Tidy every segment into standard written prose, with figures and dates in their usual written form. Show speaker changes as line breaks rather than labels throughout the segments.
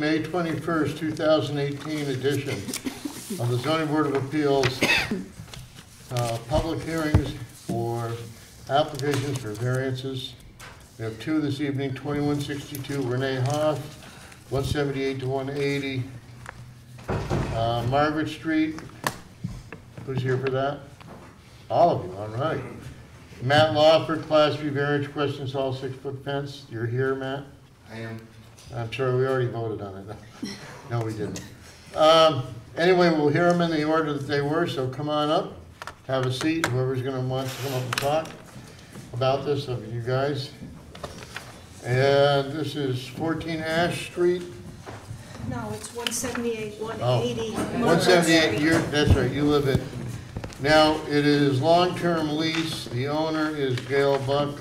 May 21st, 2018 edition of the Zoning Board of Appeals. Public hearings for applications for variances. We have two this evening, 2162 Renee Hoff, 178 to 180 Margaret Street. Who's here for that? All of you, all right. Matt Lawford, Class B variance, questions, all 6-foot fence. You're here, Matt?
I am.
I'm sure we already voted on it. No, we didn't. Anyway, we'll hear them in the order that they were, so come on up, have a seat. Whoever's going to want to come up and talk about this of you guys. And this is 14 Ash Street.
No, it's 178, 180.
Oh, 178, that's right, you live it. Now, it is long-term lease. The owner is Gail Buck.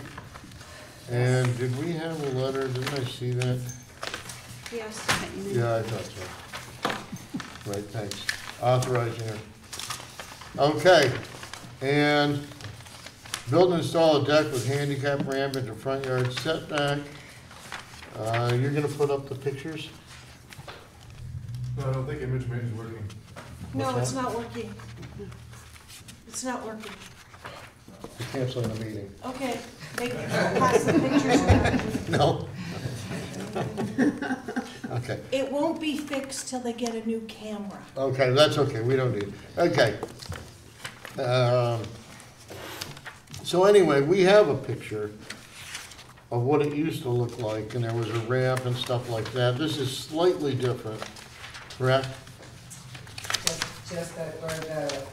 And did we have a letter? Didn't I see that?
Yes.
Yeah, I thought so. Right, thanks. Authorizing her. Okay, and build and install a deck with handicap ramp into front yard setback. You're gonna put up the pictures?
No, I don't think image mate is working.
No, it's not working. It's not working.
We're canceling the meeting.
Okay, they can pass the pictures back.
No? Okay.
It won't be fixed till they get a new camera.
Okay, that's okay, we don't need it. Okay. So anyway, we have a picture of what it used to look like, and there was a ramp and stuff like that. This is slightly different, correct?
Just that where the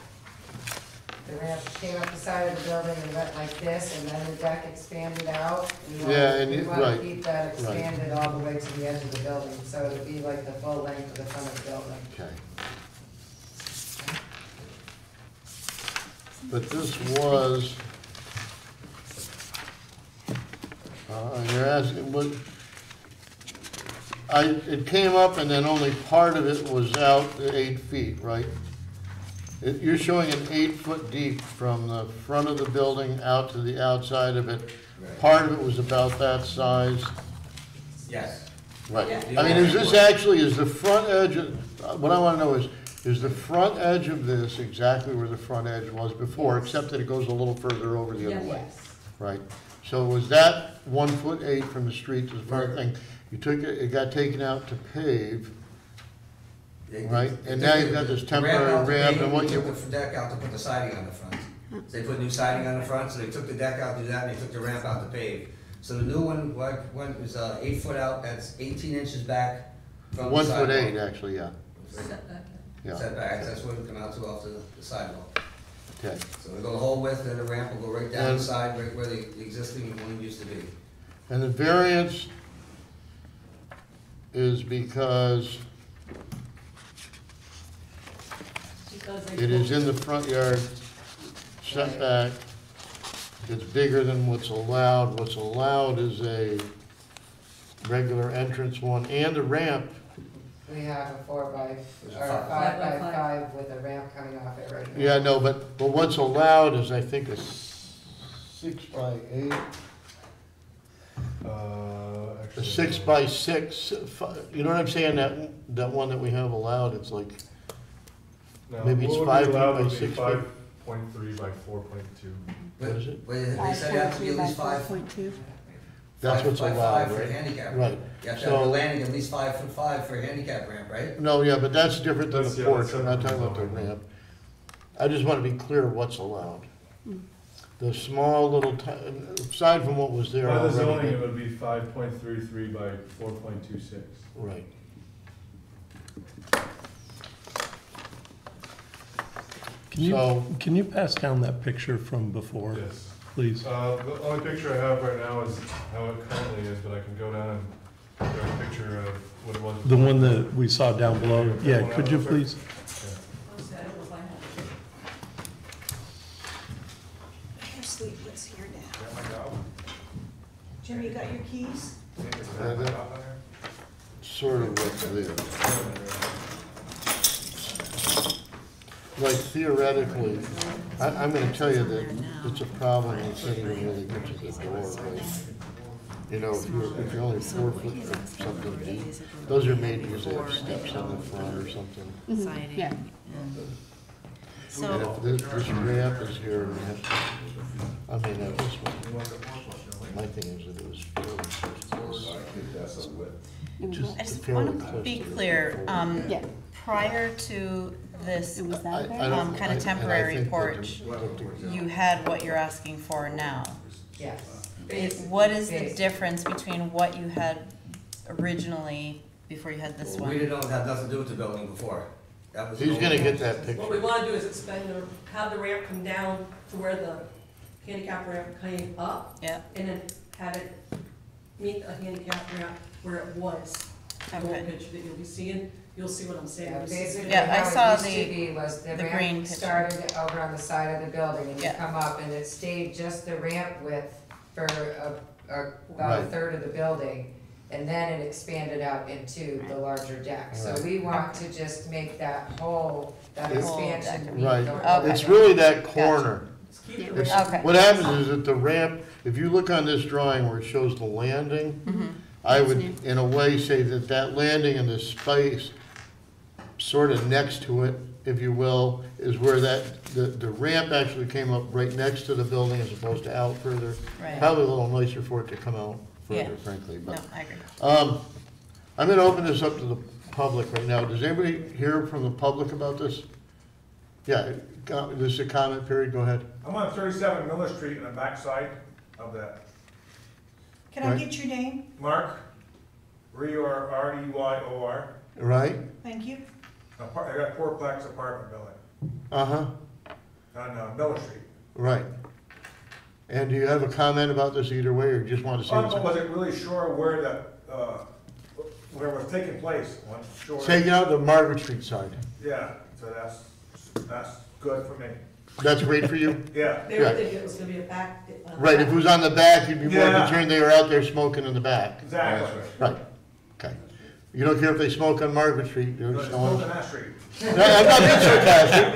ramp came up the side of the building and went like this, and then the deck expanded out. We want to keep that expanded all the way to the edge of the building, so it'll be like the full length of the front of the building.
Okay. But this was, you're asking, what, it came up and then only part of it was out 8 feet, right? You're showing an 8-foot deep from the front of the building out to the outside of it.
Right.
Part of it was about that size.
Yes.
Right.
Yeah.
I mean, is this actually, is the front edge, what I want to know is the front edge of this exactly where the front edge was before, except that it goes a little further over the other way?
Yes.
Right. So was that 1'8" from the street to the front thing? You took it, it got taken out to pave. Right, and now you've got this temporary ramp, and what you
took the deck out to put the siding on the front. So they put new siding on the front, so they took the deck out to do that, and they took the ramp out to pave. So the new one is 8 foot out. That's 18 inches back from the sidewalk.
1'8", actually, yeah. Yeah.
Setbacks. That's what it come out to off the sidewalk.
Okay.
So we go the whole width, and the ramp will go right down the side, right where the existing one used to be.
And the variance is because it is in the front yard setback. It's bigger than what's allowed. What's allowed is a regular entrance one and a ramp.
We have a 5x5 with a ramp coming off it right now.
Yeah, no, but what's allowed is, I think, a 6x8. A 6x6. You know what I'm saying? That one that we have allowed, it's like,
No,
maybe it's 5 feet by 6 feet.
5.3 by 4.2.
What is it?
Wait, they said it has to be at least 5.
That's what's
by
allowed,
5 for a
right?
handicap.
Right.
You have to have the landing at least 5'5" for a handicap ramp, right?
No, yeah, but that's different than
That's-
the
yeah,
porch.
that's
We're not talking
separate
about the
from
ramp. I just want to be clear what's allowed. The small little, aside from what was there
By the zoning,
already.
it would be 5.33 by 4.26.
Right.
Can you pass down that picture from before,
Yes.
please?
The only picture I have right now is how it currently is, but I can go down and get a picture of what it was.
The one that we saw down below? Yeah, could you please?
Your sleeveless here now. Jim, you got your keys?
Sort of what's there. Like theoretically, I'm gonna tell you that it's a problem in sitting really get to the door, right? You know, if you're only 4 foot or something deep, those are made because they have steps on the front or something.
siding.
Yeah.
And
So,
if this ramp is here, and you have to, I mean, this one, my thing is that it was
I just want to be clear,
Yeah.
prior to this
It was that bad?
I don't-
kind
I-
of
and I
temporary
think that
porch, you had what you're asking for now.
Yes.
What is the difference between what you had originally before you had this
We
one?
didn't know it had nothing to do with the building before. That was.
He's gonna get that
What we
picture.
wanna do is expand have the ramp come down to where the handicap ramp came up,
Yeah,
and then have it meet a handicap ramp where it was. The
Okay.
old picture that you'll be seeing, you'll see what I'm saying.
Yeah,
You'll see-
basically
Yeah, I
how
saw
it used to
the-
be was the
the green
ramp
picture.
started over on the side of the building and you
Yeah.
come up and it stayed just the ramp width for about a
Right.
third of the building. And then it expanded out into the larger deck. So
Right.
we want to just make that whole, that
It's-
expansion meet
Right,
the.
Okay.
it's really that corner.
Just keep the
It's-
ramp.
Okay.
What happens is that the ramp, if you look on this drawing where it shows the landing, I would, in a way, say that that landing and the space sort of next to it, if you will, is where the ramp actually came up right next to the building as opposed to out further.
Right.
Probably a little nicer for it to come out
Yeah.
further, frankly,
no,
but.
I agree.
I'm gonna open this up to the public right now. Does anybody hear from the public about this? Yeah, this is a comment period, go ahead.
I'm on 37 Miller Street in the backside of that.
Can I
Right.
get your name?
Mark, Reyor, R-E-Y-O-R.
Right?
Thank you.
I got fourplex apartment building
Uh-huh,
on Miller Street.
right. And do you have a comment about this either way, or you just want to say
I
something?
wasn't really sure where where it was taking place. I wasn't sure.
Take out the Margaret Street side.
Yeah, so that's good for me.
That's great for you?
Yeah.
They were
Yeah.
thinking it was gonna be a back.
Right, if it was on the back, you'd be more
Yeah.
concerned they were out there smoking in the back.
Exactly.
Right, okay. You don't care if they smoke on Margaret Street, you're
But
just
it's
going.
moving that street.
No, I'm not being sarcastic,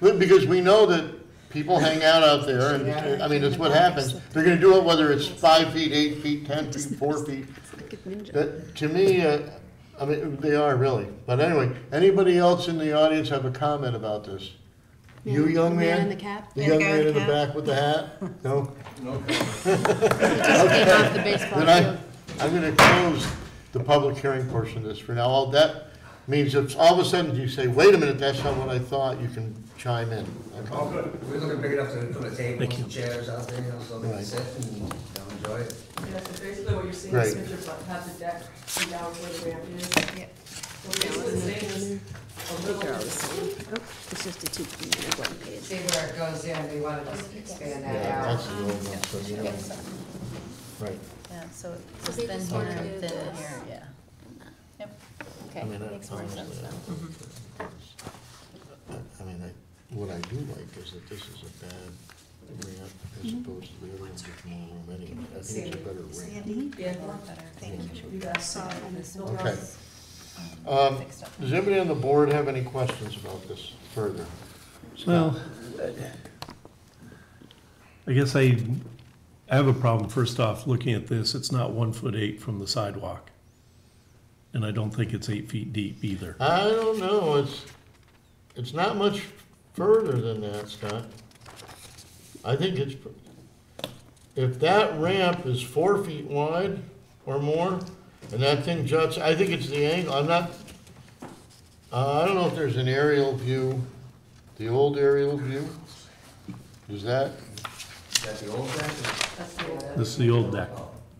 no, because we know that people hang out there, and, I mean, it's what happens. They're gonna do it whether it's 5 feet, 8 feet, 10 feet, 4 feet. That, to me, I mean, they are really. But anyway, anybody else in the audience have a comment about this? You, young man?
Man in the cap?
The
Yeah,
young
the guy
man
in
in
the
the
cap.
back with the hat? No?
Came off the baseball
Then
field.
I'm gonna close the public hearing portion of this for now. All that means if all of a sudden you say, wait a minute, that's not what I thought, you can chime in. Okay?
All good.
We're looking big enough to put a table and some chairs out there, you know, so they can
Right.
sit and enjoy it.
Yeah, so basically what you're seeing in this
Great.
picture, but have the deck be down where the ramp is.
Yeah.
So basically the same as a little.
It's just a one page.
See where it goes in, we wanna just expand that
Yeah,
out.
that's the old one, so you know, right.
Yeah, so
So
it's
they
thin
just
here,
wanna do
thin
this.
here, yeah. Yep,
Okay,
I mean,
makes more sense
honestly,
now.
I mean, what I do like is that this is a bad ramp as opposed to the other ones with more room anyway. I think it's a better ramp.
Sandy?
Yeah.
Thank you.
You guys
Saw it on this
No
one.
Okay.
problem.
fixed up.
Does anybody on the board have any questions about this further?
Well, I guess I have a problem, first off, looking at this, it's not 1'8" from the sidewalk. And I don't think it's 8 feet deep either.
I don't know, it's not much further than that, Scott. I think it's, if that ramp is 4 feet wide or more, and that thing juts, I think it's the angle, I'm not, I don't know if there's an aerial view, the old aerial view, is that?
Is that the old thing?
That's the old.
This is the old deck.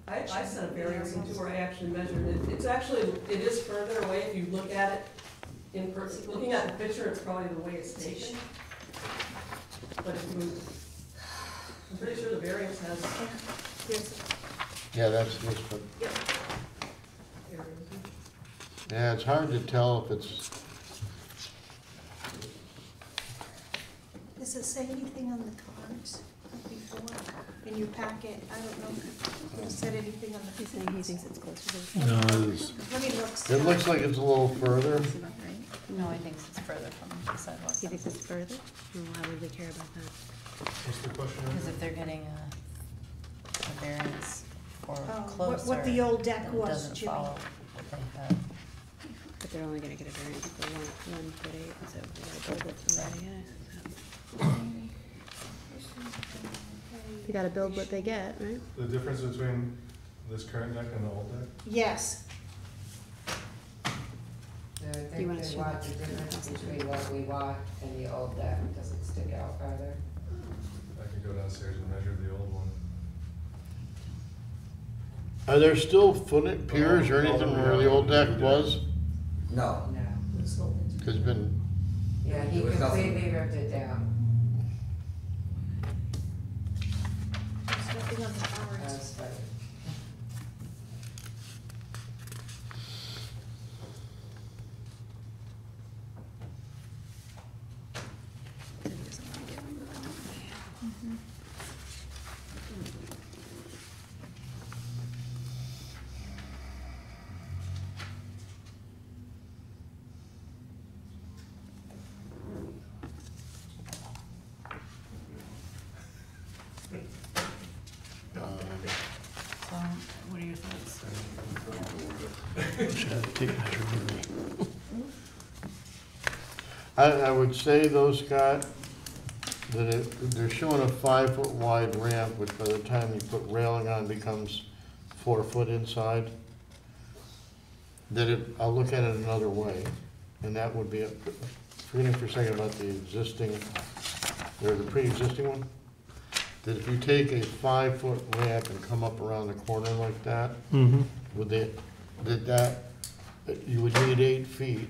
I sent a variance into where I actually measured it. It's actually, it is further away if you look at it in person. Looking at the picture, it's probably the way it's taken. But if you, I'm pretty sure the variance has. Here's.
Yeah, that's this, but,
Yep.
yeah, it's hard to tell if it's,
Does it say anything on the cards before, in your packet? I don't know if it said anything on the.
He's saying he thinks it's closer to the.
No, it is,
Let me look.
it looks like it's a little further.
That's about right.
No, I think it's further from the sidewalk.
He thinks it's further? Well, why would they care about that?
What's the question?
Because if they're getting a variance or
what
closer.
the old deck
then it
was,
doesn't
Jimmy.
follow from that.
But they're only gonna get a variance for 1 foot 8, so we gotta build it somebody, yeah. They gotta build what they get, right?
The difference between this current deck and the old deck?
Yes,
I
You
think
wanna
they
show
want
that?
the difference between what we want and the old deck, does it stick out farther?
I could go downstairs and measure the old one.
Are there still foot piers or anything where the old deck was?
No,
No.
It's been,
Yeah, he
There was nothing.
completely ripped it down.
there's nothing on the cards.
That's funny.
So he doesn't wanna get rid of it.
So, what are your thoughts?
Should have tape measure with me.
I would say though, Scott, that they're showing a 5-foot wide ramp, which by the time you put railing on becomes 4 foot inside. I'll look at it another way, and that would be, forgetting for a second about the existing, or the pre-existing one, that if you take a 5-foot ramp and come up around the corner like that,
Mm-hmm.
would that you would need 8 feet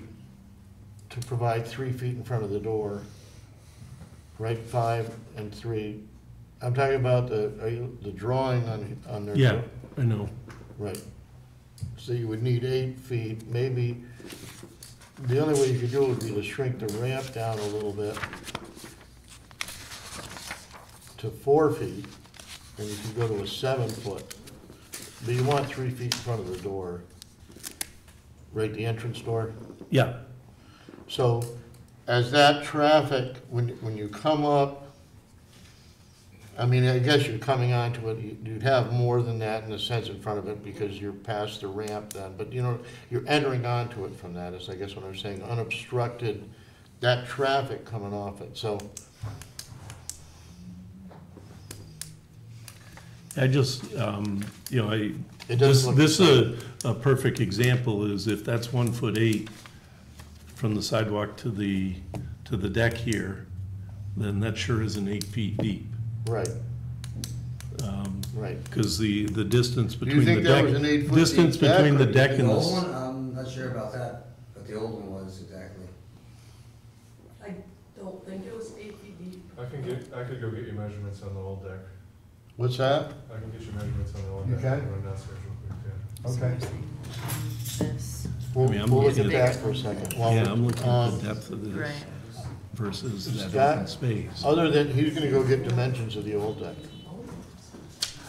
to provide 3 feet in front of the door, right, 5 and 3. I'm talking about the drawing on their.
Yeah, I know.
Right. So you would need 8 feet, maybe, the only way you could do it would be to shrink the ramp down a little bit to 4 feet, and you could go to a 7-foot, but you want 3 feet in front of the door, right, the entrance door.
Yeah,
So as that traffic, when you come up, I mean, I guess you're coming onto it, you'd have more than that in a sense in front of it because you're past the ramp then, but you know, you're entering onto it from that is I guess what I'm saying, unobstructed, that traffic coming off it, so.
I just,
It does look.
this is a perfect example is if that's 1 foot 8 from the sidewalk to the deck here, then that sure isn't 8 feet deep.
Right. Right.
Because the distance
Do you
between the
think that
deck,
was an 8 foot
distance
deep deck,
between the
or-
deck
the
and
old
the,
one, I'm not sure about that, but the old one was exactly.
I don't think it was 8 feet deep.
I could go get you measurements on the old deck.
What's that?
I can get you measurements on the old deck.
Okay.
I can run downstairs real quick, yeah.
Okay.
This,
We'll,
I mean, I'm
we'll look
looking
at
at-
that for a second. While
yeah,
we're-
I'm looking at the depth of
right.
this versus that
Scott?
open space.
Other than, he's gonna go get dimensions of the old deck.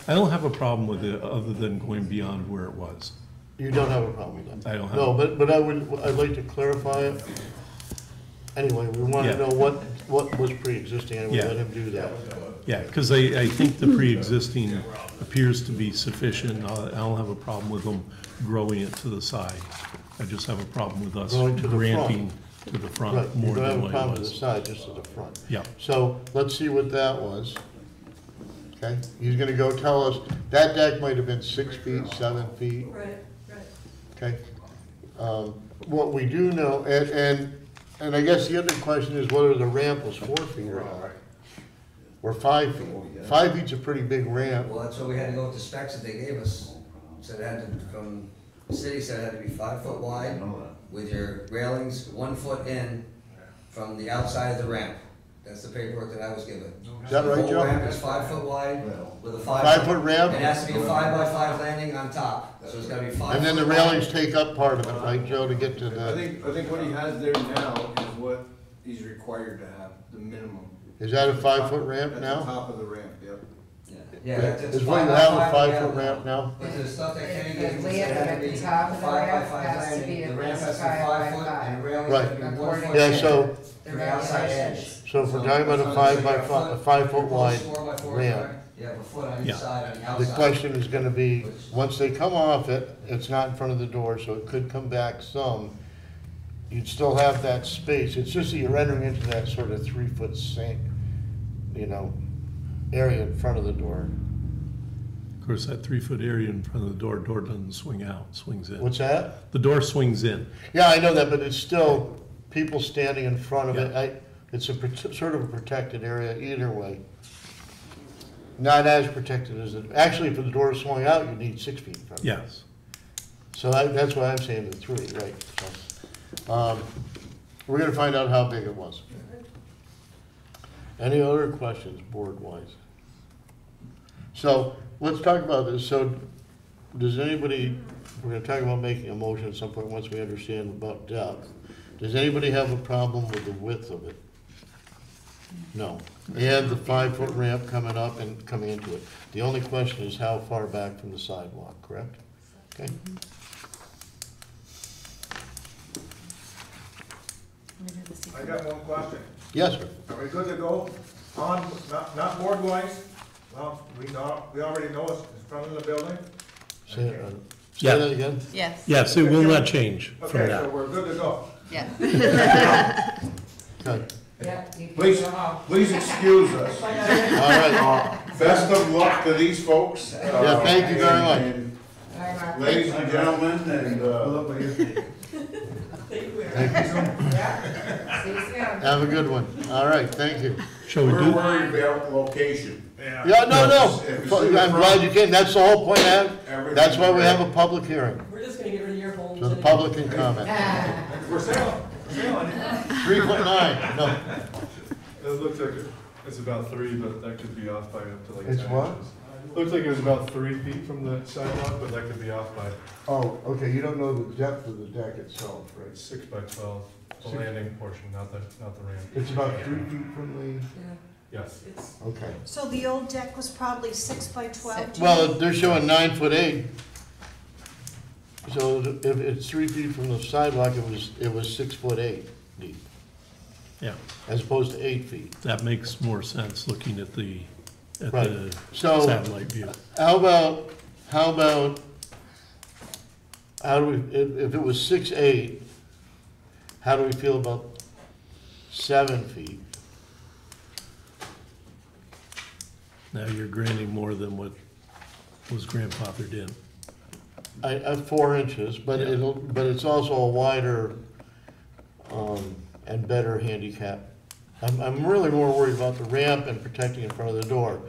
I don't have a problem with it, other than going beyond where it was.
You don't have a problem with that?
I don't have.
No, but I'd like to clarify it. Anyway, we want to
Yeah.
know what was pre-existing, and we'll
Yeah.
let him do that.
Yeah, because I think the pre-existing appears to be sufficient. I don't have a problem with them growing it to the side. I just have a problem with us
Going to the front.
granting to the
Right,
front
you
more
don't have
than
a
what
problem
it
with the
was.
side, just to the front.
Yeah,
So, let's see what that was. Okay, he's gonna go tell us, that deck might have been 6 feet, 7 feet,
Right, right.
okay? What we do know, and I guess the other question is whether the ramp was 4 feet or not, or 5 feet. 5 feet's a pretty big ramp.
Well, that's why we had to go with the specs that they gave us. Said it had to, from, the city said it had to be 5 foot wide with your railings 1 foot in from the outside of the ramp. That's the paperwork that I was given.
Is that right,
The whole
Joe?
ramp is 5 foot wide with a
5-foot ramp?
It has to be a 5x5 landing on top, so it's gotta be 5
And then the
foot
railings
wide.
take up part of it, right, Joe, to get to
I
the,
think what he has there now is what he's required to have, the minimum.
is that a 5-foot ramp
At the
now?
top of the ramp, yep.
Yeah, that's
Is what you have a
5x5
5-foot ramp now?
But the stuff that Kenny
The
gave us, it
ramp
had
at
to
the
be
top of the ramp
5x5
has to
landing.
be
The
at
ramp
least
has to be
5
5
by
foot,
5.
and the railings have to be 1
According
foot.
Yeah,
in
so,
The
from the outside edge.
regulations.
so if we're talking about a 5 foot wide ramp,
Yeah, a foot on
Yeah.
each side, on the
The
outside.
question is gonna be, once they come off it, it's not in front of the door, so it could come back some. You'd still have that space, it's just that you're entering into that sort of 3-foot sink, area in front of the door.
Of course, that 3-foot area in front of the door doesn't swing out, swings in.
What's that?
The door swings in.
Yeah, I know that, but it's still people standing in front of it. It's sort of a protected area either way. Not as protected as it, actually, if the door swung out, you need 6 feet from it.
Yes.
So that's why I'm saying the 3, right? So, we're gonna find out how big it was. Any other questions, board-wise? So, let's talk about this. So, does anybody, we're gonna talk about making a motion at some point once we understand about depth. Does anybody have a problem with the width of it? No. And the 5-foot ramp coming up and coming into it. The only question is how far back from the sidewalk, correct? Okay.
I got one question.
Yes, sir.
Are we good to go on, not board wise? Well, we already know it's in front of the building.
Say
Yeah.
that again?
Yes,
Yes, it will not change from
Okay, so
that.
we're good to go.
yeah.
Okay.
Yeah, you can
Please,
go home.
please excuse us.
All right.
Best of luck to these folks.
Yeah, thank you very much.
and
Bye, Mark.
Ladies and gentlemen, and,
Thank you.
Yeah, see you soon.
Have a good one. All right, thank you.
Shall we
we're
do?
worried about the location.
Yeah, no.
If it's in
I'm
front-
glad you came. That's the whole point. That's why we have a
Everything's
public hearing,
We're just gonna get rid of your homes.
so the
and-
public can comment.
We're sailing.
3.9, no.
It looks like it's about 3, but that could be off by up to like 10
It's
inches.
what?
Looks like it was about 3 feet from the sidewalk, but that could be off by
Oh, okay, you don't know the depth of the deck itself, right?
6 by 12, the
Six-
landing portion, not the ramp.
It's about 3 feet from
Yeah,
Yes.
it's,
the, okay.
So the old deck was probably 6 by 12? Jim?
Well, they're showing 9'8". So if it's 3 feet from the sidewalk, it was 6'8" deep,
Yeah,
as opposed to 8 feet.
that makes more sense looking at the
Right. So-
satellite view.
How about, how do we, if it was 6'8", how do we feel about 7 feet?
Now you're granting more than what was grandfathered in.
I 4 inches, but
Yeah.
but it's also a wider, and better handicap. I'm really more worried about the ramp and protecting in front of the door.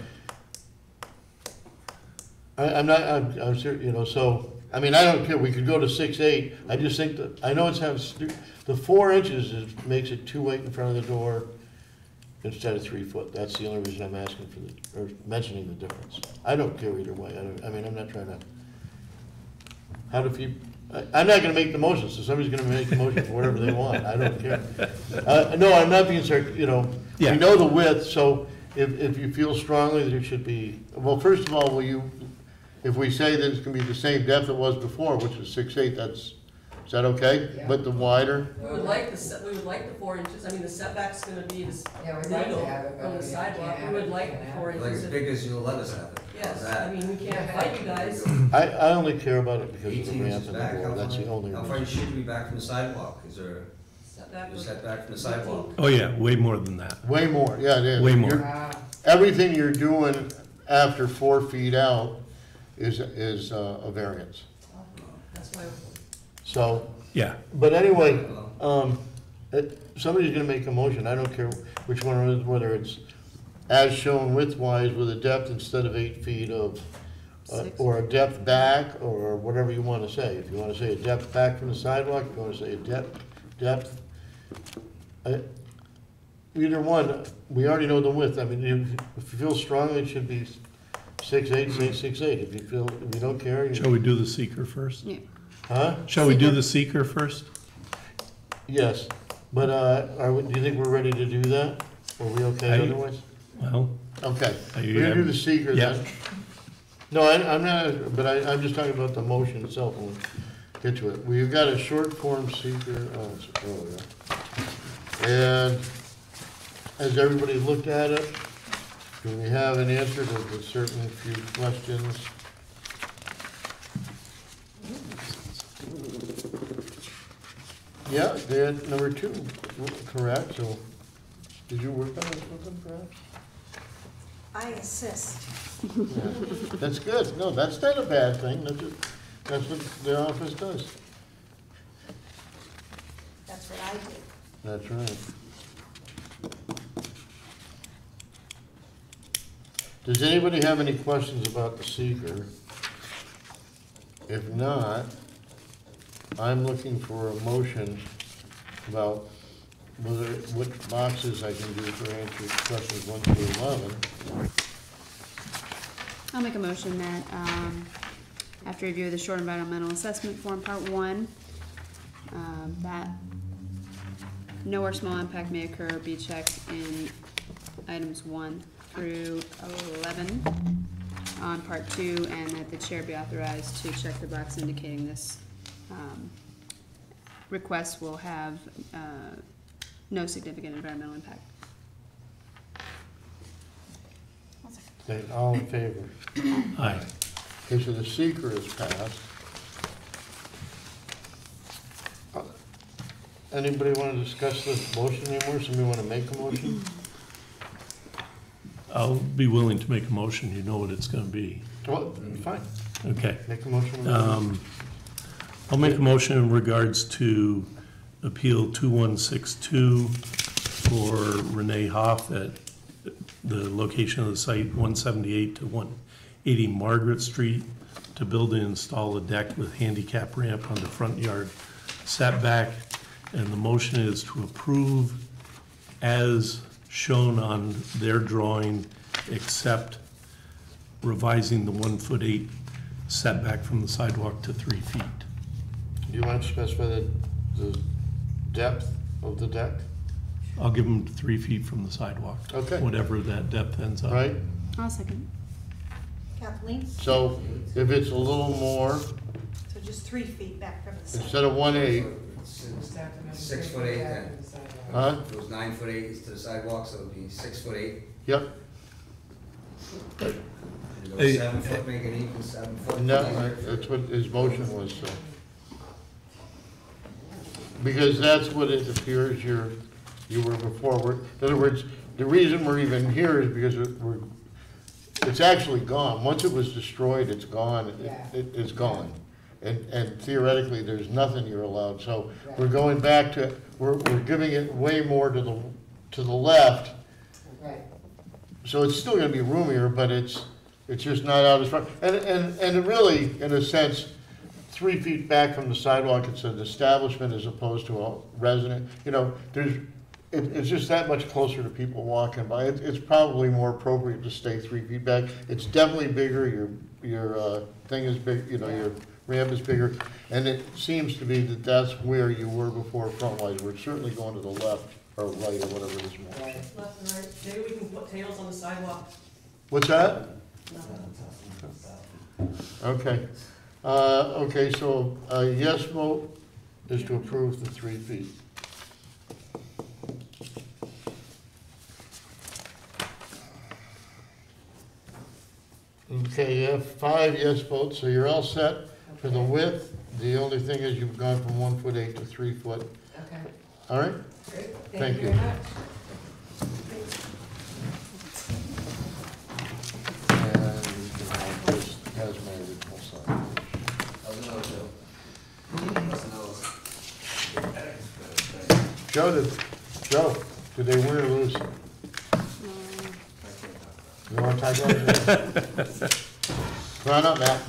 I'm serious, so, I mean, I don't care, we could go to 6'8", I just think that, I know it's the 4 inches makes it 2 8 in front of the door instead of 3 foot. That's the only reason I'm asking or mentioning the difference. I don't care either way, I mean, I'm not trying to, I'm not gonna make the motion, so somebody's gonna make the motion for whatever they want, I don't care. No, I'm not being we
Yeah.
know the width, so if you feel strongly that it should be, well, first of all, if we say that it's gonna be the same depth it was before, which was 6'8", is that okay?
Yeah.
But the wider?
we would like the 4 inches, I mean, the setback's gonna be this
Yeah, we'd like to
legal
have it, but
from the
we
sidewalk,
can't
we
have
would
it.
like the 4
Like as
inches.
big as you'll let us have it. How's
Yes,
that?
I mean, we can't fight you guys.
I only care about it because of
18
the ramp
inches
and the
back,
door, that's the only
how far you
reason.
should be back from the sidewalk? Is there
Setback
a
was
setback from the sidewalk?
Oh, yeah, way more than that.
Way more, yeah, it is.
Way more.
You're- Everything you're doing after 4 feet out is a variance.
That's why,
So,
Yeah,
but anyway, somebody's gonna make a motion, I don't care which one it is, whether it's as shown widthwise with a depth instead of 8 feet of, or a depth back, or whatever you wanna say. If you wanna say a depth back from the sidewalk, if you wanna say a depth. Either one, we already know the width, I mean, if you feel strongly, it should be 6'8", say 6'8". If you don't care,
shall we do the seeker first?
Yeah.
huh?
Shall we do the seeker first?
Yes, but, do you think we're ready to do that? Are we okay otherwise?
Well,
Okay,
Are
we're
you
gonna do
having-
the seeker
Yeah.
then. No, I'm not, but I'm just talking about the motion itself, and we'll get to it. We've got a short form seeker, and has everybody looked at it? Do we have an answer to the certain few questions? Yeah, they had number 2, correct, so, did you work on this with them, perhaps?
I assist.
Yeah. That's good, no, that's not a bad thing, that's what their office does.
That's what I do.
That's right. Does anybody have any questions about the seeker? If not, I'm looking for a motion about what boxes I can do for answering questions 1 through 11.
I'll make a motion that, after review of the short environmental assessment form, part 1, that no or small impact may occur be checked in items 1 through 11 on part 2, and that the chair be authorized to check the box indicating this request will have no significant environmental impact.
Okay, all in favor?
Aye.
Okay, so the seeker is passed. Anybody want to discuss this motion anymore? Somebody want to make a motion?
I'll be willing to make a motion, you know what it's gonna be.
Well, fine,
Okay.
make a motion.
I'll make a motion in regards to Appeal 2162 for Renee Hoff at the location of the site 178 to 180 Margaret Street to build and install a deck with handicap ramp on the front yard setback. And the motion is to approve as shown on their drawing, except revising the 1'8" setback from the sidewalk to 3 feet.
Do you want to specify the depth of the deck?
I'll give them 3 feet from the sidewalk.
Okay.
Whatever that depth ends up.
Right?
I'll second.
Kathleen?
So if it's a little more,
So just 3 feet back from the side.
instead of 1'8",
Just have to make
6
sure
foot 8
you have
then.
the sidewalk.
huh?
If it was 9 foot 8 to the sidewalk, so it'd be 6 foot 8.
Yep.
You go
Hey,
7 foot, make it even 7 foot.
No, that's what his motion was, so. Because that's what it appears you were before. In other words, the reason we're even here is because it's actually gone. Once it was destroyed, it's gone.
Yeah.
It's gone. And theoretically, there's nothing you're allowed. So we're going back to, we're giving it way more to the left.
Right.
So it's still gonna be roomier, but it's just not out as far. And it really, in a sense, 3 feet back from the sidewalk, it's an establishment as opposed to a resident. You know, it's just that much closer to people walking by. It's probably more appropriate to stay 3 feet back. It's definitely bigger, your thing is big, you know, your ramp is bigger. And it seems to be that that's where you were before front-wise. We're certainly going to the left or right or whatever it is more.
Right.
Left and right, maybe we can put tails on the sidewalk.
What's that?
No.
Okay. Okay, so a yes vote is to approve the 3 feet. Okay, you have 5 yes votes, so you're all set for the width. The only thing is you've gone from 1'8" to 3 foot.
Okay,
All right?
great.
Thank
Thank you
you.
very much.
And we can have this as my original sign.
How's the nose, Joe? How's the nose?
Joe, did they win or lose? You want to talk about it? Come on up, Matt.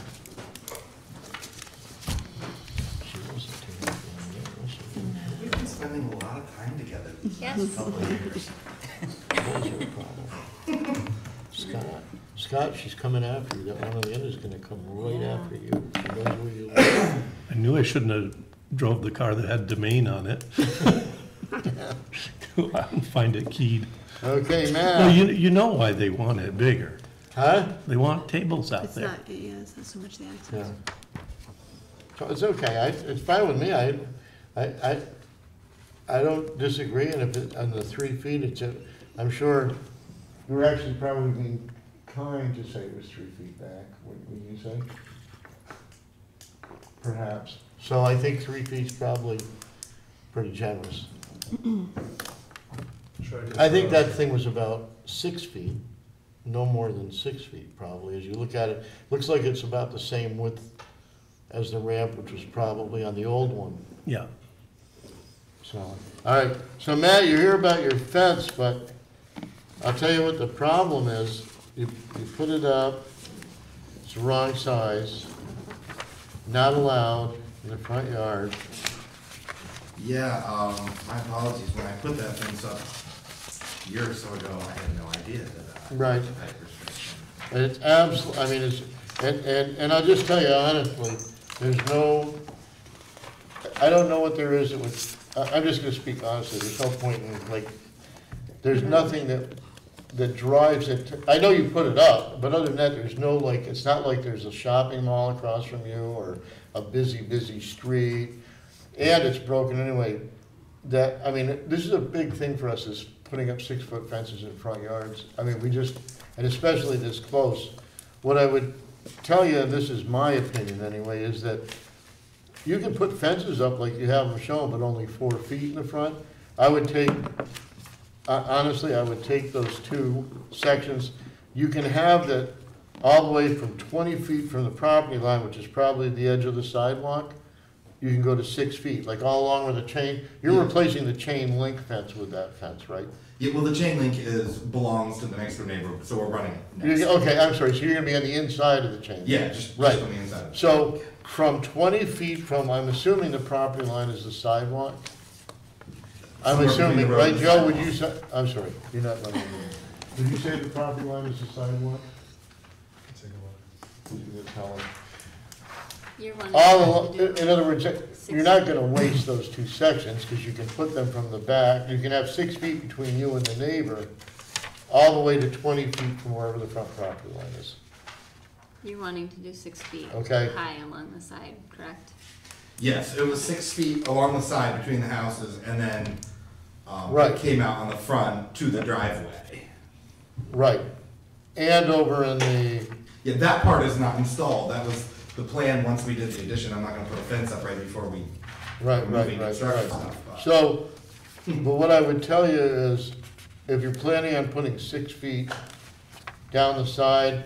We've been spending a lot of time together
Yes.
these couple of years.
What was your problem? Scott, she's coming after you. That one on the end is gonna come right after you. She knows where you live.
I knew I shouldn't have drove the car that had domain on it. I don't find it keyed.
Okay,
Well,
Matt.
you know why they want it bigger.
Huh?
They want tables out
It's
there.
not, yeah, it's not so much the access.
Yeah. So it's okay. It's fine with me. I don't disagree, and if it, on the 3 feet, I'm sure You're actually probably being kind to say it was 3 feet back, wouldn't you say? Perhaps. So I think 3 feet's probably pretty generous. I think that thing was about 6 feet, no more than 6 feet probably. As you look at it, looks like it's about the same width as the ramp, which was probably on the old one.
Yeah.
So, all right, so Matt, you hear about your fence, but I'll tell you what the problem is. You put it up, it's the wrong size, not allowed in the front yard.
Yeah, my apologies, when I put that fence up a year or so ago, I had no idea that.
Right.
Height restriction.
And it's absolutely, I mean, it's, and I'll just tell you honestly, there's no, I don't know what there is that would, I'm just gonna speak honestly, there's no point in, like, there's nothing that drives it. I know you put it up, but other than that, there's no, like, it's not like there's a shopping mall across from you or a busy street, and it's broken anyway. That, I mean, this is a big thing for us, is putting up 6-foot fences in front yards. I mean, we just, and especially this close. What I would tell you, and this is my opinion anyway, is that you can put fences up like you have them shown, but only 4 feet in the front. I would take, honestly, I would take those two sections. You can have that all the way from 20 feet from the property line, which is probably the edge of the sidewalk. You can go to 6 feet, like all along with the chain. You're replacing the chain link fence with that fence, right?
Yeah, well, the chain link belongs to the next door neighbor, so we're running it next.
Okay, I'm sorry, so you're gonna be on the inside of the chain?
Yeah, just
Right.
on the inside.
So from 20 feet from, I'm assuming the property line is the sidewalk? I'm
Somewhere between
assuming,
the road
right,
and the
Joe, would
sidewalk.
you say, I'm sorry, you're not running. Did you say the property line is the sidewalk?
Take a look.
You can tell him.
You're running.
All, in other words, you're not gonna waste those two sections, because you can put them from the back, you can have 6 feet between you and the neighbor, all the way to 20 feet from wherever the front property line is.
You're wanting to do 6 feet
Okay.
high along the side, correct?
Yes, it was 6 feet along the side between the houses, and then,
Right.
it came out on the front to the driveway.
Right, and over in the,
Yeah, that part is not installed, that was the plan once we did the addition, I'm not gonna put a fence up right before we,
right,
moving
right.
construction stuff, but.
So, but what I would tell you is, if you're planning on putting 6 feet down the side,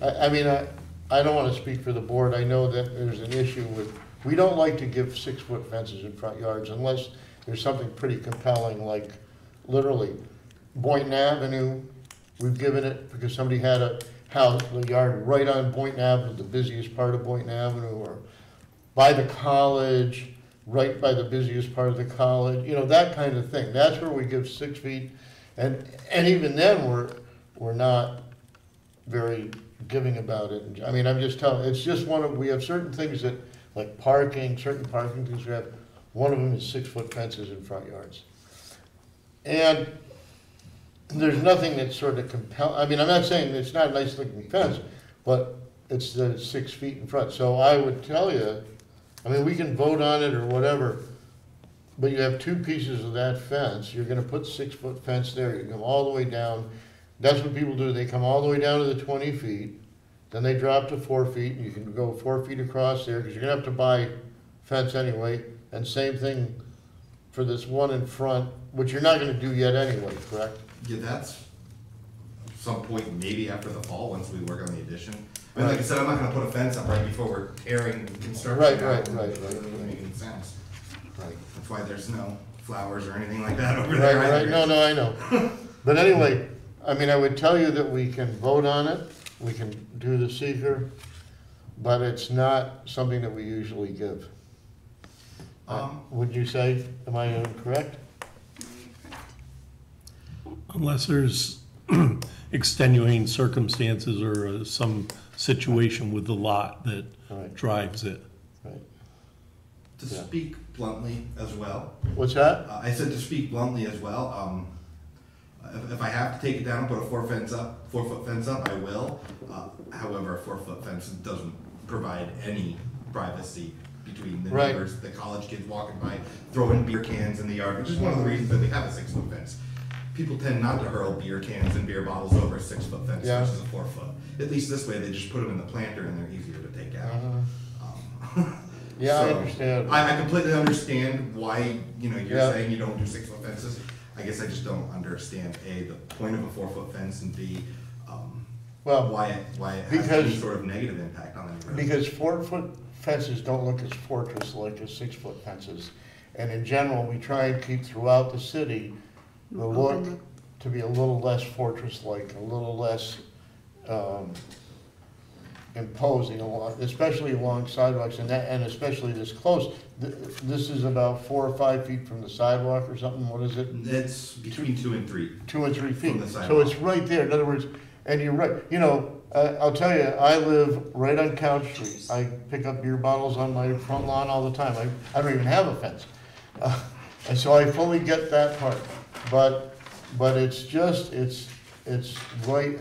I mean, I don't wanna speak for the board, I know that there's an issue with, we don't like to give 6-foot fences in front yards unless there's something pretty compelling, like literally Boynton Avenue, we've given it because somebody had a house, the yard right on Boynton Avenue, the busiest part of Boynton Avenue, or by the college, right by the busiest part of the college, you know, that kind of thing. That's where we give 6 feet, and even then, we're not very giving about it. I mean, I'm just telling, it's just one of, we have certain things that, like parking, certain parking things we have, one of them is 6-foot fences in front yards. And there's nothing that sort of I mean, I'm not saying it's not a nice looking fence, but it's that it's 6 feet in front. So I would tell you, I mean, we can vote on it or whatever, but you have 2 pieces of that fence. You're gonna put 6-foot fence there, you can come all the way down. That's what people do, they come all the way down to the 20 feet, then they drop to 4 feet, and you can go 4 feet across there, because you're gonna have to buy fence anyway. And same thing for this one in front, which you're not gonna do yet anyway, correct?
Yeah, that's some point maybe after the fall, once we work on the addition. I mean, like I said, I'm not gonna put a fence up right before we're tearing construction
Right,
out.
right.
It doesn't make any sense.
Right.
That's why there's no flowers or anything like that over there
Right,
either.
right, no, I know. But anyway, I mean, I would tell you that we can vote on it, we can do the seeker, but it's not something that we usually give. Would you say, am I incorrect?
Unless there's extenuating circumstances or some situation with the lot that
Right.
drives it.
Right.
To
Yeah.
speak bluntly as well,
What's that?
I said to speak bluntly as well, if I have to take it down and put a 4-foot fence up, I will. However, a 4-foot fence doesn't provide any privacy between the
Right.
neighbors, the college kids walking by, throwing beer cans in the yard, which is one of the reasons that we have a 6-foot fence. people tend not to hurl beer cans and beer bottles over a 6-foot fence
Yeah.
versus a 4-foot. At least this way, they just put them in the planter and they're easier to take out.
Yeah, I
So,
understand.
I completely understand why, you're
Yeah.
saying you don't do 6-foot fences. I guess I just don't understand, A, the point of a 4-foot fence, and B,
Well,
why it has
because-
any sort of negative impact on any road.
because 4-foot fences don't look as fortress-like as 6-foot fences. And in general, we try and keep throughout the city the
Open
look
look.
to be a little less fortress-like, a little less imposing, especially along sidewalks, and especially this close. This is about 4 or 5 feet from the sidewalk or something, what is it?
It's between 2 and 3.
2 and 3 feet.
From the
So
sidewalk.
it's right there, in other words, and you're right, I'll tell you, I live right on Couch Street. I pick up beer bottles on my front lawn all the time. I don't even have a fence. And so I fully get that part, but it's just, it's right,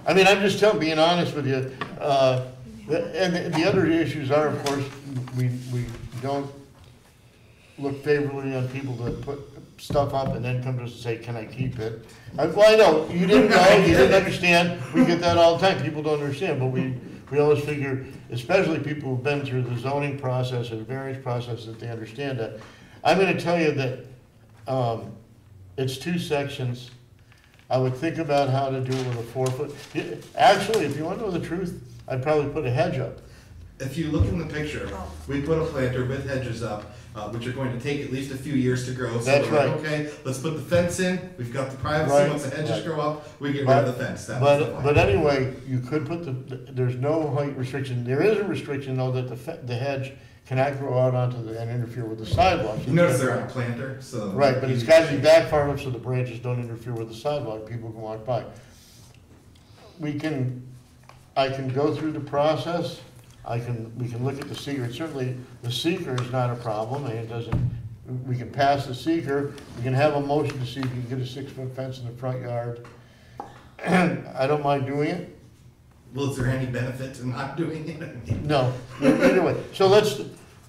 I mean, I'm just being honest with you. And the other issues are, of course, we don't look favorably on people that put stuff up and then come to us and say, can I keep it? Well, I know, you didn't know, you didn't understand, we get that all the time, people don't understand, but we always figure, especially people who've been through the zoning process or the variance process, that they understand that. I'm gonna tell you that, it's 2 sections. I would think about how to do it with a 4-foot. Actually, if you wanna know the truth, I'd probably put a hedge up.
If you look in the picture, we put a planter with hedges up, which are going to take at least a few years to grow. So
That's
we're like,
right.
okay, let's put the fence in, we've got the privacy,
Right,
once the hedges
right.
grow up, we get rid of the fence. That was the plan.
But anyway, you could put there's no height restriction. There is a restriction though that the hedge cannot grow out and interfere with the sidewalk.
You notice they're on a planter, so.
Right, but it's gotta be back far enough so the branches don't interfere with the sidewalk, people can walk by. I can go through the process, we can look at the seeker, certainly the seeker is not a problem, and it doesn't, we can pass the seeker, we can have a motion to see if you can get a 6-foot fence in the front yard. I don't mind doing it.
Well, is there any benefit to not doing it?
No, either way. So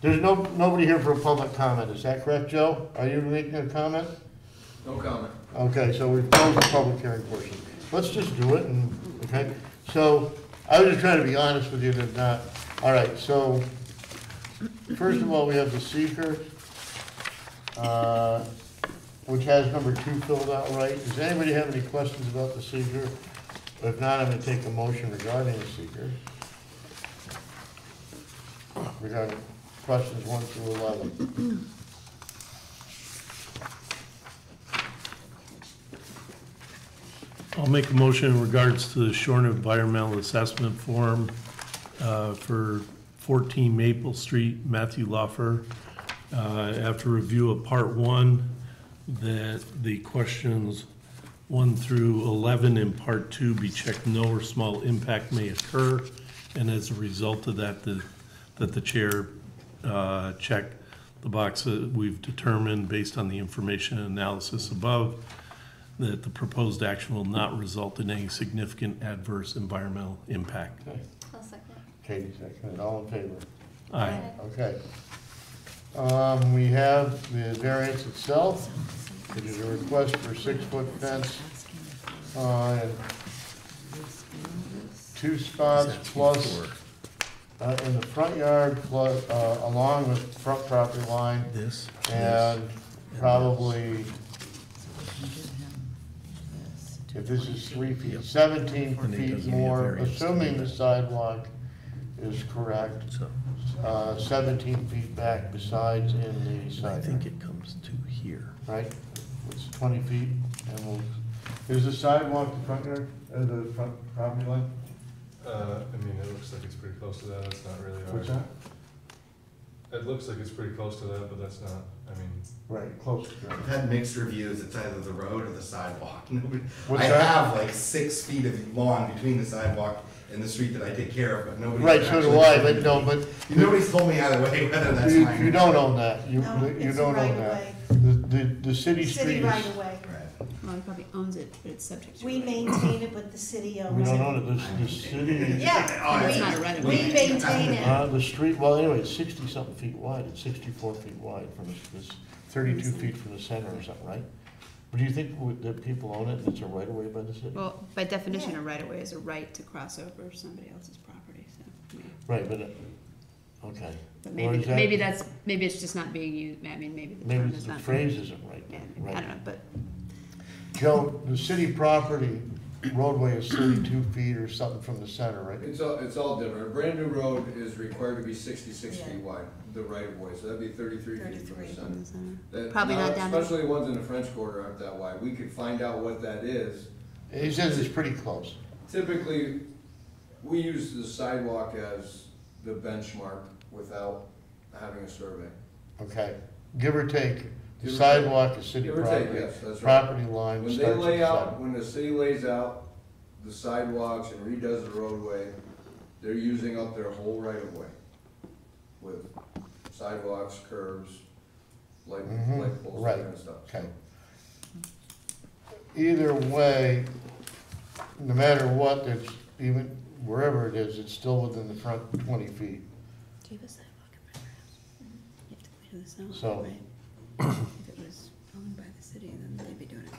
there's nobody here for a public comment, is that correct, Joe? Are you making a comment?
No comment.
Okay, so we've closed the public hearing portion. Let's just do it, okay? So, I was just trying to be honest with you that not, all right, so, first of all, we have the seeker, which has number 2 filled out right. Does anybody have any questions about the seeker? If not, I'm gonna take a motion regarding the seeker. Regarding questions 1 through 11.
I'll make a motion in regards to the short environmental assessment form for 14 Maple Street, Matthew Loffer. After review of part 1, that the questions 1 through 11 in part 2 be checked no or small impact may occur, and as a result of that, that the chair check the box that we've determined based on the information and analysis above, that the proposed action will not result in any significant adverse environmental impact.
Okay,
I'll second.
Katie seconded, all in favor?
Aye.
Okay. We have the variance itself, which is a request for 6-foot fence on 2 spots plus in the front yard, plus along the front property line, and probably, if this is 3 feet, 17 feet more, assuming the sidewalk is correct, 17 feet back besides in the side.
I think it comes to here.
Right? It's 20 feet, and is the sidewalk the front yard, the front property line?
I mean, it looks like it's pretty close to that, it's not really ours.
What's that?
It looks like it's pretty close to that, but that's not, I mean,
Right, close to
I've
it.
had mixed reviews, it's either the road or the sidewalk.
What's
I
that?
have like 6 feet of lawn between the sidewalk and the street that I take care of, but nobody.
Right, so do I, but no, but
Nobody's told me either way whether that's
you
mine.
don't own that, you
No,
you
it's
don't
right
own that.
away.
The city
City
street
right
is,
away.
Right.
Well, he probably owns it, but it's subject to.
We maintain it, but the city owns it.
we don't own it, the city,
Yeah,
It's not a right of
we
way.
maintain it.
the street, well, anyway, it's 60-something feet wide, it's 64 feet wide from this 32 feet from the center or something, right? Do you think that people own it and it's a right of way by the city?
Well, by definition, a right of way is a right to cross over somebody else's property, so. Yeah.
Right, but, okay.
But
Or
maybe,
is that-
maybe it's just not being used, I mean, maybe the term
Maybe
is
the
not.
phrase isn't right.
Yeah,
Right.
I don't know, but,
Joe, the city property roadway is 32 feet or something from the center, right?
It's all different. A brand new road is required to be 66
Yeah.
feet wide, the right of way, so that'd be 33 feet from the
33.
center.
in the center.
That-
Probably
now,
not down there.
Especially the ones in the French Quarter aren't that wide. We could find out what that is.
He says it's pretty close.
Typically, we use the sidewalk as the benchmark without having a survey.
Okay, give or take, the
Give or
sidewalk is city
Give or take,
property,
yes, that's right.
property line
When they
starts at
lay
the
out,
sidewalk.
when the city lays out the sidewalks and redoes the roadway, they're using up their whole right of way with sidewalks, curbs, light poles, that kind of stuff.
Okay. Either way, no matter what, it's even, wherever it is, it's still within the front 20 feet.
Do you have a sidewalk in front of your house? You have to clear this out,
So-
right? If it was owned by the city, then they'd be doing it.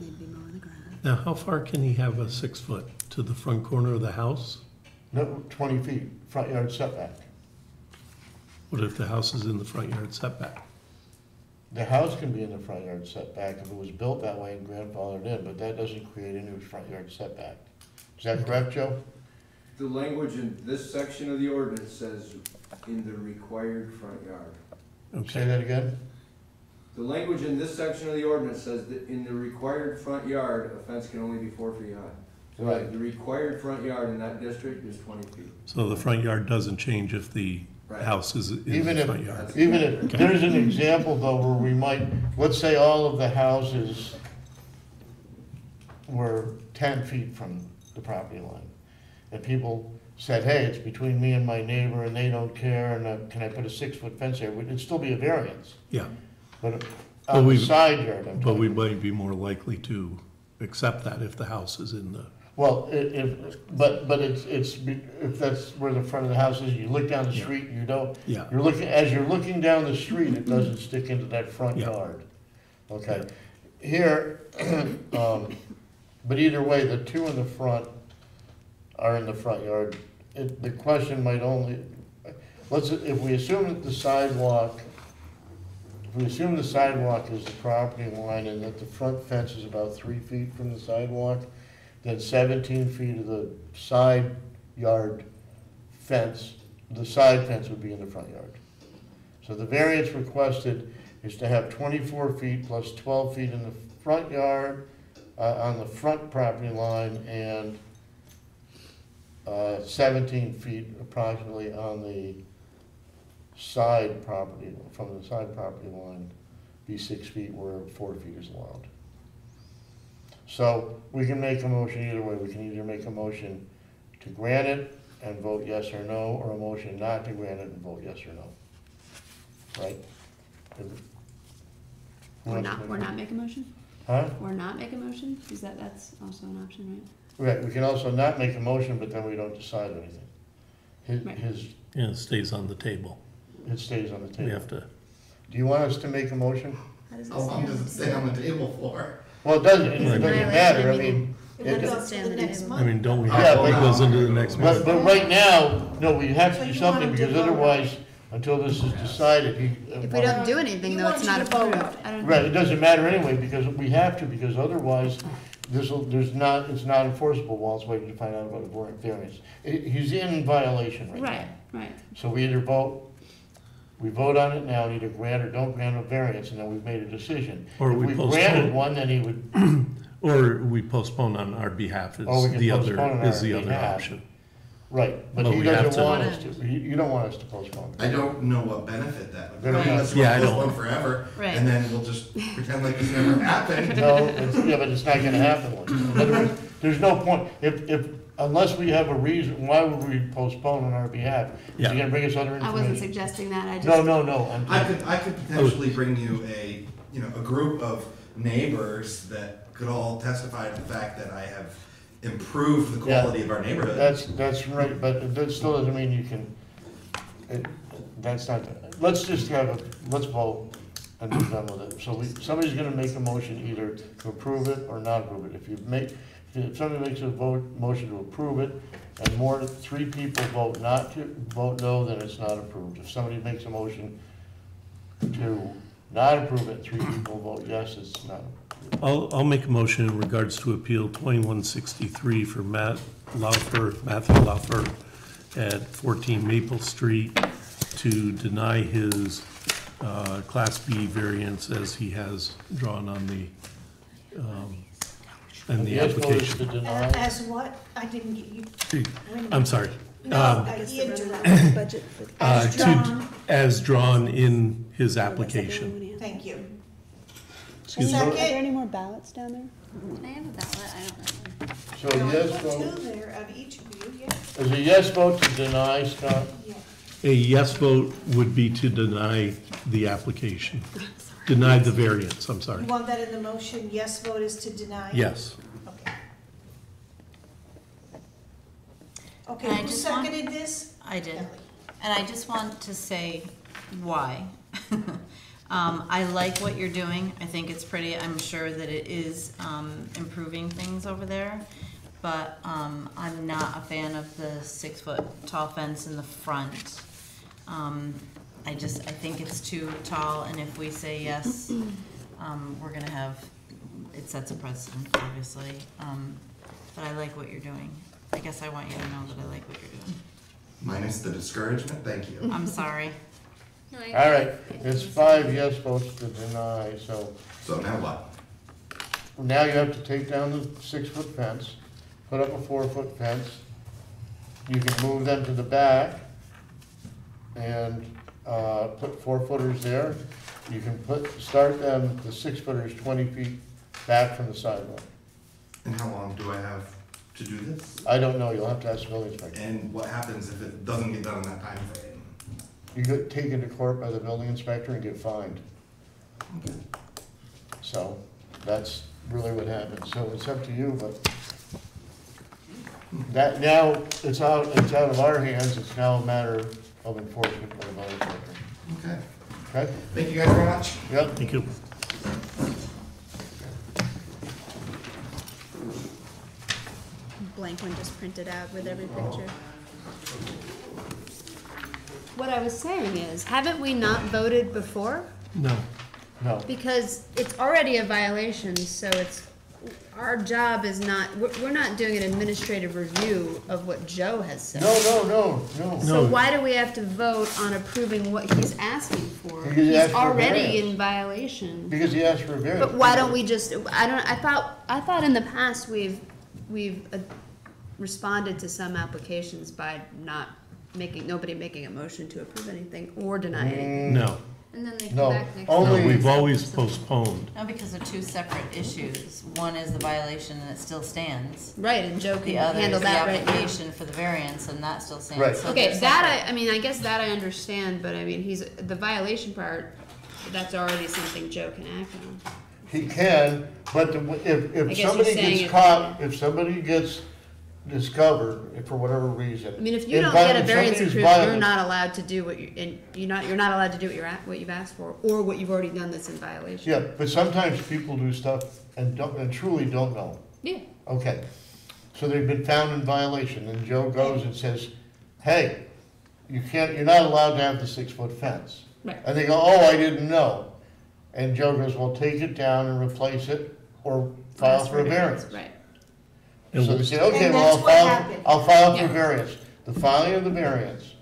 They'd be mowing the grass.
Now, how far can he have a 6-foot to the front corner of the house?
No, 20 feet, front yard setback.
What if the house is in the front yard setback?
The house can be in the front yard setback if it was built that way and grandfathered in, but that doesn't create a new front yard setback. Is that correct, Joe?
The language in this section of the ordinance says in the required front yard.
Say that again?
The language in this section of the ordinance says that in the required front yard, a fence can only be 4 feet high. So
Right.
the required front yard in that district is 20 feet.
So the front yard doesn't change if the
Right.
house is in
Even
the
if,
front yard?
even if, there's an example though where we might, let's say all of the houses were 10 feet from the property line. And people said, hey, it's between me and my neighbor and they don't care, and can I put a 6-foot fence there? It'd still be a variance,
Yeah,
but
But
on the
we-
side yard, I'm
but we
talking.
might be more likely to accept that if the house is in the,
Well, but it's, if that's where the front of the house is, you look down the
Yeah.
street, you don't,
yeah.
as you're looking down the street, it doesn't stick into that front
Yeah.
yard. Okay, here, but either way, the two in the front are in the front yard. The question might only, if we assume that the sidewalk, is the property line and that the front fence is about 3 feet from the sidewalk, then 17 feet of the side yard fence, the side fence would be in the front yard. So the variance requested is to have 24 feet plus 12 feet in the front yard, on the front property line, and 17 feet approximately on the side property, from the side property line, be 6 feet where 4 feet is allowed. So we can make a motion either way. We can either make a motion to grant it and vote yes or no, or a motion not to grant it and vote yes or no. Right?
Or not make a motion?
Huh?
Or not make a motion? Is that's also an option,
Right, we can also not make a motion, but then we don't decide anything.
Right.
Yeah, it stays on the table.
It stays on the
We
table.
have to,
Do you want us to make a motion?
right? How does it
How long does it
stand?
stay on the table for?
Well, it doesn't
Right.
matter, I mean,
And then
it-
goes to the next
I
month.
mean, don't we
Yeah,
have,
but-
it goes into the next month?
but right now, no, we have to
So
do
you want
something,
him to
because
vote on
otherwise, until this is decided,
If we don't do anything,
You
though,
want
it's
you
not
to vote
approved.
on it.
I don't.
Right, it doesn't matter anyway, because we have to, because otherwise, it's not enforceable while it's waiting to find out about a variance. He's in violation right now.
Right, right.
So we either we vote on it now, and either grant or don't grant a variance, and then we've made a decision.
Or
If
we
we
postpone.
granted one, then he would,
Or we postpone on our behalf
Or we
is
can
the
postpone on
other, is
our
the other
behalf.
option.
right, but
But
he
we have
doesn't
to-
want us to, you don't want us to postpone.
I don't know what benefit that would
Right.
bring, unless
Yeah, I
we'll
don't.
postpone forever,
Right.
and then we'll just pretend like it's never happened.
No, but it's not gonna happen. In other words, there's no point, unless we have a reason, why would we postpone on our behalf? Is
Yeah.
he gonna bring us other
I
information?
wasn't suggesting that, I just.
No,
I could potentially bring you a group of neighbors that could all testify to the fact that I have improved the quality of our neighborhood.
that's right, but that still doesn't mean you can, That's not, let's just have let's vote and be done with it. So somebody's gonna make a motion either to approve it or not approve it. If somebody makes a motion to approve it, and 3 people vote no, then it's not approved. If somebody makes a motion to not approve it, 3 people vote yes, it's not approved.
I'll make a motion in regards to Appeal 2163 for Matthew Laufer at 14 Maple Street to deny his Class B variance as he has drawn on the
Yes vote is
application.
to deny.
As what? I didn't get you. Wait a minute.
I'm sorry.
No, I interrupted.
Budget for the.
As drawn.
As drawn in his application.
Thank you.
Excuse me.
Are there
Second.
any more ballots down there?
Can I have a ballot? I don't remember.
So a yes
Put
vote,
2 there of each of you, yeah.
is a yes vote to deny, Scott?
Yeah.
A yes vote would be to deny the application. Deny the variance, I'm sorry.
You want that in the motion? Yes vote is to deny?
Yes.
Okay. Okay,
And I
who
just want-
seconded this?
I did.
Kelly.
And I just want to say why. I like what you're doing. I think it's pretty. I'm sure that it is improving things over there. But I'm not a fan of the 6-foot tall fence in the front. I think it's too tall, and if we say yes, we're gonna have, it sets a precedent, obviously. But I like what you're doing. I guess I want you to know that I like what you're doing.
Minus the discouragement, thank you.
I'm sorry.
All right, it's 5 yes votes to deny, so
So now what?
now you have to take down the 6-foot fence, put up a 4-foot fence. You can move them to the back and put 4-footers there. You can start them, the 6-footers 20 feet back from the sidewalk.
And how long do I have to do this?
I don't know, you'll have to ask the building inspector.
And what happens if it doesn't get done in that time frame?
You get taken to court by the building inspector and get fined.
Okay.
So that's really what happens. So it's up to you, but that now, it's out of our hands. It's now a matter of enforcement by the building inspector.
Okay.
Okay?
Thank you guys very much.
Yep.
Thank you.
Blank one just printed out with every picture. What I was saying is, haven't we not voted before?
No.
No.
Because it's already a violation, so our job is not, we're not doing an administrative review of what Joe has said.
No.
So why do we have to vote on approving what he's asking for?
Because he
He's
asked for a
already
variance.
in violation.
Because he asked for a variance.
But why don't we just, I thought in the past we've responded to some applications by nobody making a motion to approve anything or deny anything.
No.
And then they
No,
come back next
only-
No, we've always postponed.
No, because they're 2 separate issues. One is the violation and it still stands.
Right, and Joe can
The other is
handle
the
that right now.
application for the variance and that still stands.
Right.
So
Okay,
they're
that
separate.
I mean, I guess that I understand, but I mean, the violation part, that's already something Joe can act on.
He can, but
I
if
guess you're
somebody
saying
gets
if-
caught, if somebody gets discovered for whatever reason.
I mean, if you
in
don't get a
violation-
variance
somebody's
approved, you're
violent-
not allowed to do you're not allowed to do what you've asked for, or what you've already done that's in violation.
Yeah, but sometimes people do stuff and truly don't know.
Yeah.
Okay, so they've been found in violation, and Joe goes and says, hey, you're not allowed to have the 6-foot fence.
Right.
And they go, oh, I didn't know. And Joe goes, well, take it down and replace it, or file
Ask
for a variance.
Right.
And
So they say, okay,
And
well,
that's what happened.
I'll file for
Yeah.
variance. The filing of the variance,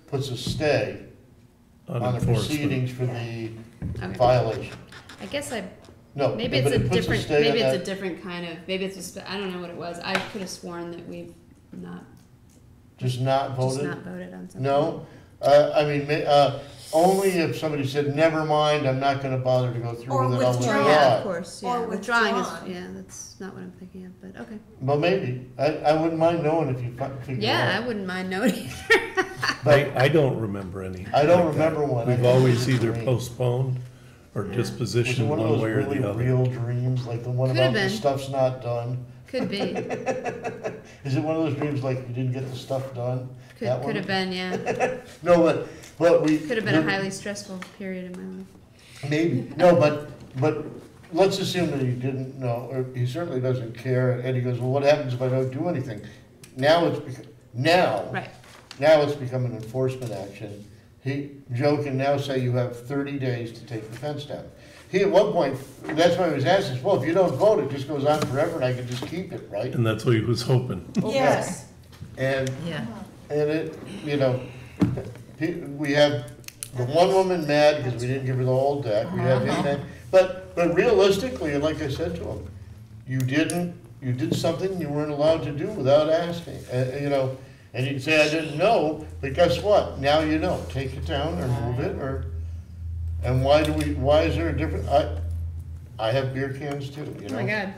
puts a stay on the
Unenforcement.
proceedings for the
Okay.
violation.
I guess
No,
maybe it's
but
a
it puts
different,
stay on
maybe it's a
that.
different kind of, maybe it's I don't know what it was. I could have sworn that we've
Just not
just
voted?
not voted on something.
No? Only if somebody said, never mind, I'm not gonna bother to go through
Or
with it, I'll
withdraw.
withdraw
Yeah,
it.
of course,
Or
yeah. Withdrawing is,
withdrawn.
yeah, that's not what I'm thinking of, but okay.
Well, maybe. I wouldn't mind knowing if you figure it
Yeah,
out.
I wouldn't mind knowing.
I don't remember any.
I don't
like that.
remember one.
We've
I
always
think
either
it's green.
postponed or
Was it
dispositioned
one of
one
those
way or
really
the other.
real dreams, like the one
Could
about
have
the
been.
stuff's not done?
Could Could be.
Is it one of those dreams like you didn't get the stuff done? That one?
Could have been, yeah.
No, but we.
Could have been a highly stressful period in my life.
Maybe, no, but let's assume that he didn't know, or he certainly doesn't care, and he goes, well, what happens if I don't do anything? Now
Right.
now it's become an enforcement action. Joe can now say you have 30 days to take the fence down. He, at one point, that's why he was asking, well, if you don't vote, it just goes on forever and I can just keep it, right?
And that's what he was hoping.
Yes.
And,
Yeah.
and it, you know, we have the one woman mad because we didn't give her the whole deck, we have him mad. But realistically, and like I said to him, you did something you weren't allowed to do without asking, you know, and you'd say, I didn't know, but guess what? Now you know, take it down or move it, or, and why is there a different, I have beer cans too, you know?
Oh my God.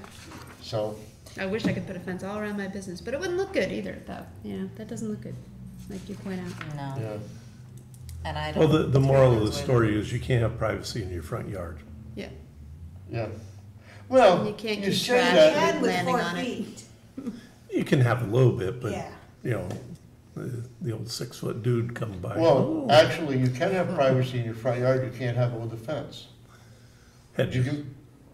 So,
I wish I could put a fence all around my business, but it wouldn't look good either, though. You know, that doesn't look good, like you point out.
No,
yeah,
and I
Well,
don't.
the moral of the story is you can't have privacy in your front yard.
Yeah.
yeah. Well,
You can't
you
keep
say
trash.
that,
And with
landing
4
on it.
feet.
You can have a little bit, but,
Yeah.
you know, the old 6-foot dude coming by.
well,
"Oh,
actually, you can have privacy in your front yard, you can't have it with a fence. You
hedges."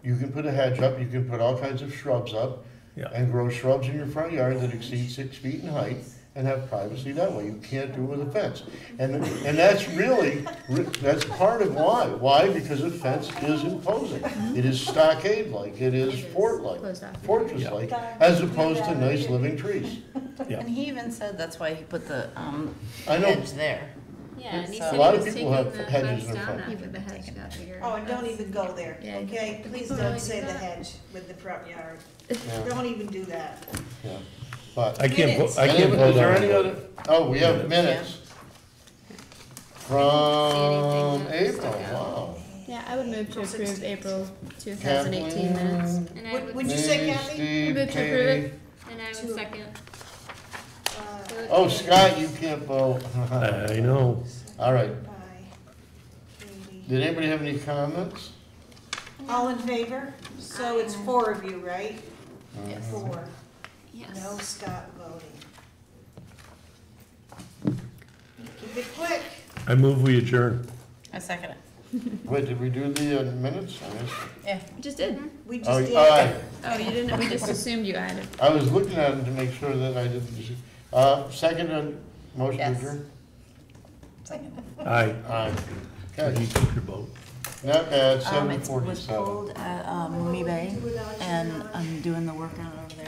you can put a hedge up, you can put all kinds of shrubs up,
Yeah.
and grow shrubs in your front yard that exceed 6 feet in height, and have privacy that way. You can't do it with a fence. And that's really, that's part of why. Why? Because a fence is imposing. It is stockade-like, it is fort-like,
Closed off.
fortress-like, as opposed to nice living trees.
Yeah.
And he even said that's why he put the
I know.
hedge there.
Yeah, and he
So-
said
A lot
he
of
was
people
taking
have
the
hedges
house
in their
down
front.
after the hedge got bigger.
Oh, and don't even go there,
Yeah,
okay? Please
people
don't
really
say
do
the
that.
hedge with the front yard.
Yeah,
Don't even do that.
yeah. But,
I can't,
Minutes.
I can't vote
is there
on
any
it.
other, oh, we have minutes. From
See anything that
April,
stuck out?
wow.
Yeah, I would move to
April
approve
16th.
April 2018 minutes.
Kathleen,
And I
Would
would,
you say
me,
Kathy?
Steve,
Move to approve
Katie.
it. And I
To-
would second.
Oh, Scott, you can't vote.
I know.
All right.
By Katie.
Did anybody have any comments?
All in favor? So it's 4 of you, right?
Yes.
4.
Yes.
No Scott voting. Keep it quick.
I move we adjourn.
I second it.
Wait, did we do the minutes? I missed it.
Yeah.
We just did.
We
Oh,
just did.
Oh, you didn't, we just assumed you added.
I was looking at them to make sure that I didn't, second on motion to
Yes.
adjourn?
Second.
Aye.
Aye.
So
Okay,
you took your vote.
not bad,
It was
7:47.
pulled at Mooney Bay, and I'm doing the work on it over there.